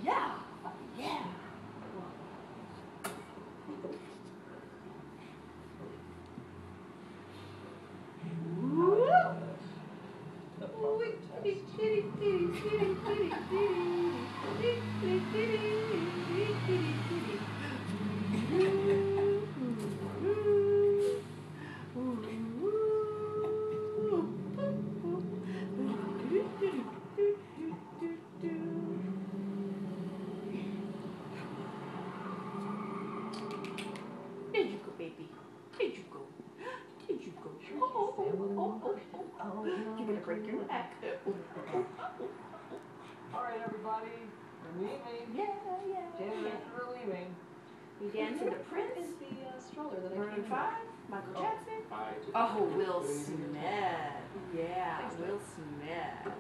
Yeah. Yeah. Did you go, baby? Did you go? Did you go? Oh, you're gonna break your neck. All right, everybody, we're leaving. Yeah. Janet, we're leaving. We dancing to Prince. Is the stroller that I Maroon came 5, Michael Jackson. Bye. Oh, Will Smith. Yeah, Will Smith.